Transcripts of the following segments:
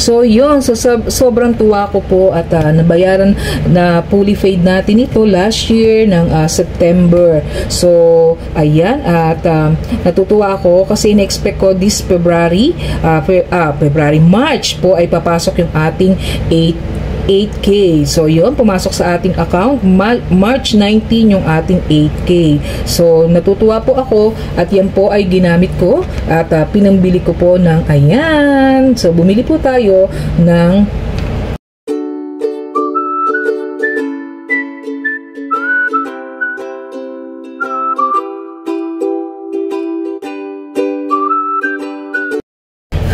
So yun, so sobrang tuwa ko po at nabayaran na fully paid natin ito last year ng September. So ayan, at natutuwa ako kasi in-expect ko this March po ay papasok yung ating 8K. So yun, pumasok sa ating account March 19 yung ating 8K. So natutuwa po ako at yan po ay ginamit ko at pinambili ko po ng ayan. So bumili po tayo ng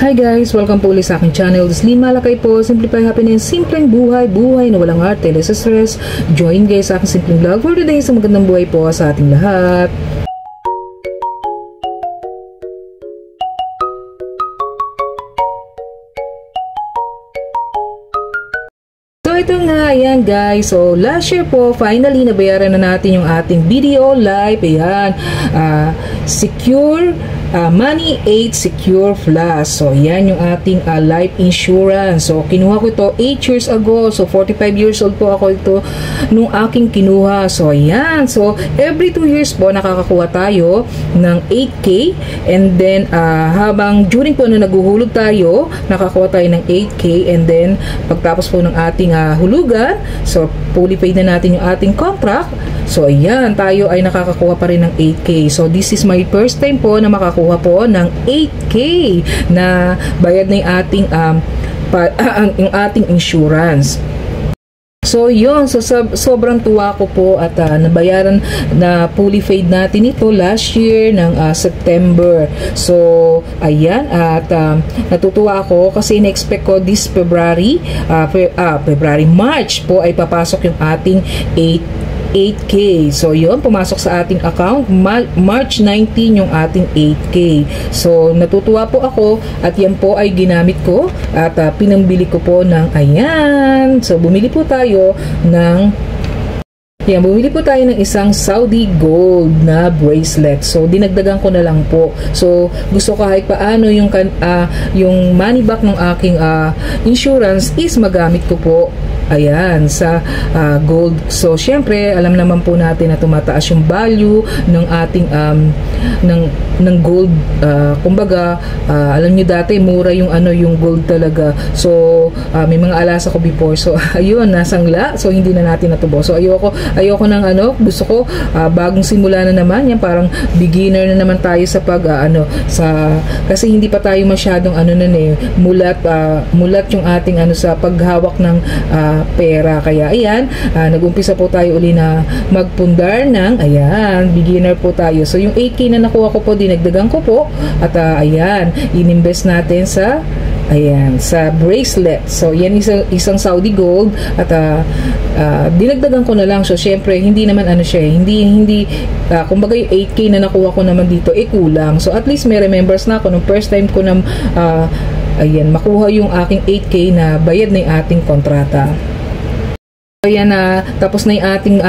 Hi guys! Welcome po ulit sa aking channel. This Lynn Malakay po. Simplify Happiness. Simpleng buhay. Buhay na walang arte. Less stress. Join guys sa aking simpleng vlog for today. Sa magandang buhay po sa ating lahat. So ito nga, ayan guys. So last year po, finally nabayaran na natin yung ating video live. Ayan. Secure Money 8 Secure Plus. So, yan yung ating life insurance. So, kinuha ko ito 8 years ago. So, 45 years old po ako ito nung aking kinuha. So, yan. So, every 2 years po, nakakakuha tayo ng 8K. And then, habang during po na naguhulog tayo, nakakuha tayo ng 8K. And then, pagtapos po ng ating hulugan, so, fully paid na natin yung ating contract. So, ayan, tayo ay nakakakuha pa rin ng 8K. So, this is my first time po na makakuha po ng 8K na bayad na yung ating, yung ating insurance. So, yun. So, sobrang tuwa ko po at nabayaran na fully paid natin ito last year ng September. So, ayan. At natutuwa ako kasi in-expect ko this March po ay papasok yung ating 8K. So, yun, pumasok sa ating account March 19 yung ating 8K. So, natutuwa po ako at yan po ay ginamit ko at pinambili ko po ng ayan. So, bumili po tayo ng isang Saudi gold na bracelet. So, dinagdagan ko na lang po. So, gusto ko kahit paano yung money back ng aking insurance is magamit ko po ayan, sa gold. So, syempre, alam naman po natin na tumataas yung value ng ating ng gold. Kumbaga, alam nyo dati, mura yung yung gold talaga. So, may mga alasa ko before. So, ayun, nasangla. So, hindi na natin natubo. So, ayoko ng gusto ko, bagong simula na naman. Yan, parang beginner na naman tayo sa kasi hindi pa tayo masyadong mulat yung ating sa paghawak ng pera. Kaya ayan, nag-umpisa po tayo uli na magpundar ng ayan, beginner po tayo. So yung 8K na nakuha ko po, dinagdagan ko po at ayan, ininvest natin sa sa bracelet. So yan isang Saudi gold at dinagdagan ko na lang. So syempre hindi naman hindi kumbaga yung 8K na nakuha ko naman dito kulang. So at least may remembers na ako nung first time ko na ayan, makuha yung aking 8K na bayad na yung ating kontrata. Ayan na, tapos na yung ating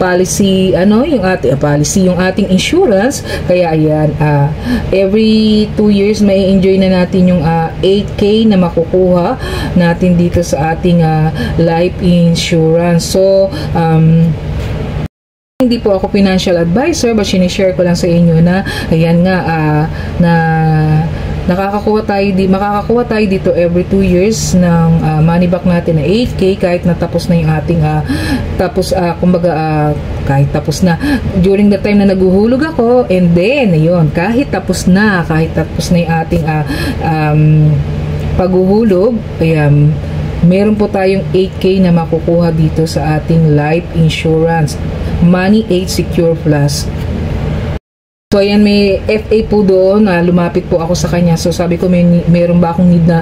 policy, yung ating insurance. Kaya ayan, every 2 years may enjoy na natin yung 8K na makukuha natin dito sa ating life insurance. So, hindi po ako financial advisor, but sinishare ko lang sa inyo na ayan nga, makakakuha tayo dito every 2 years ng money back natin na 8K kahit natapos na yung ating kahit tapos na during the time na naguhulog ako, and then ayun, kahit tapos na yung ating paghuhulog, ayan, meron po tayong 8K na makukuha dito sa ating life insurance Money 8 Secure Plus. So, ayan, may FA po doon na lumapit po ako sa kanya. So, sabi ko, meron ba akong need na,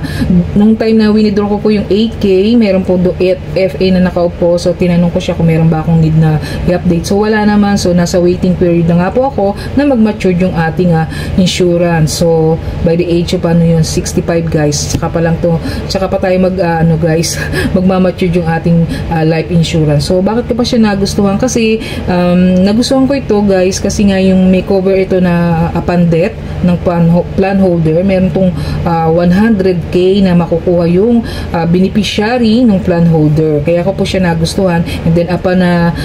nung time na winidraw ko po yung 8K, meron po do FA na nakaupo. So, tinanong ko siya kung meron ba akong need na i-update. So, wala naman. So, nasa waiting period na nga po ako na mag-mature yung ating insurance. So, by the age of 65 guys. Tsaka pa tayo magmamature yung ating life insurance. So, bakit ko pa siya nagustuhan? Kasi, nagustuhan ko ito guys, kasi nga yung may cover ito na upon death ng plan holder, meron pong 100k na makukuha yung beneficiary ng plan holder. Kaya ko po siya nagustuhan. And then upon na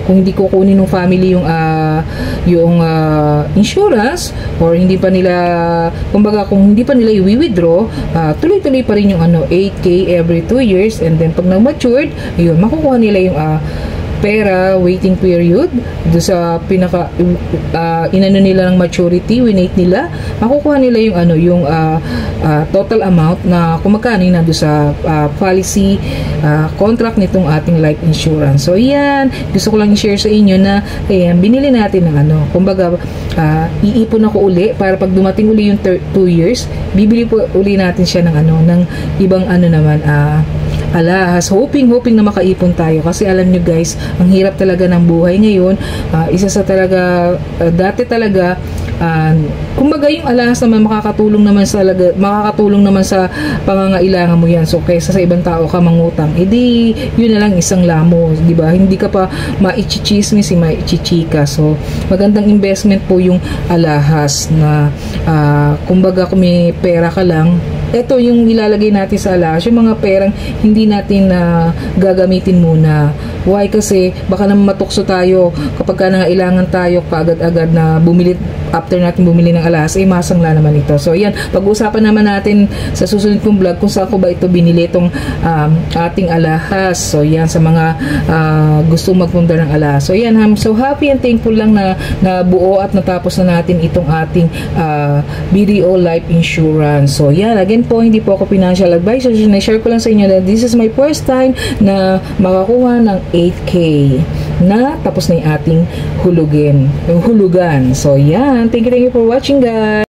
kung hindi kukunin ng family yung insurance, or hindi pa nila, kumbaga kung hindi pa nila i-withdraw, tuloy-tuloy pa rin yung 8k every 2 years. And then pag nag-matured, ayun, makukuha nila yung pera, waiting period do sa pinaka inano nila ng maturity, winate nila, makukuha nila yung total amount na kumagkano na do sa policy contract nitong ating life insurance. So yan, gusto ko lang i-share sa inyo na ayan, binili natin ng kumbaga iipon ako uli para pag dumating uli yung 2 years, bibili po uli natin siya ng ibang naman alahas, hoping na makaipon tayo, kasi alam nyo guys, ang hirap talaga ng buhay ngayon. Isa sa talaga dati talaga kumbaga yung alahas naman makakatulong naman sa pangangailangan mo yan. So kaysa sa ibang tao ka mangutang, edi yun na lang isang lamo, di ba? Hindi ka pa maichichismis, maichichika. So magandang investment po yung alahas na kumbaga kung may pera ka lang, ito yung ilalagay natin sa alahas, yung mga perang hindi natin gagamitin muna. Why? Kasi baka naman matukso tayo kapag nangailangan tayo kaagad-agad na bumili, after natin bumili ng alahas, masangla naman ito. So yan, pag-uusapan naman natin sa susunod kong vlog kung saan ko ba ito binili itong ating alahas. So yan, sa mga gustong magpundar ng alahas. So yan, I'm so happy and thankful lang na buo at natapos na natin itong ating BDO Life Insurance. So yan, again po, hindi po ako financial advisor. Na-share ko lang sa inyo na this is my first time na makakuha ng 8k na tapos na yung ating hulugan. So yan, thank you for watching guys.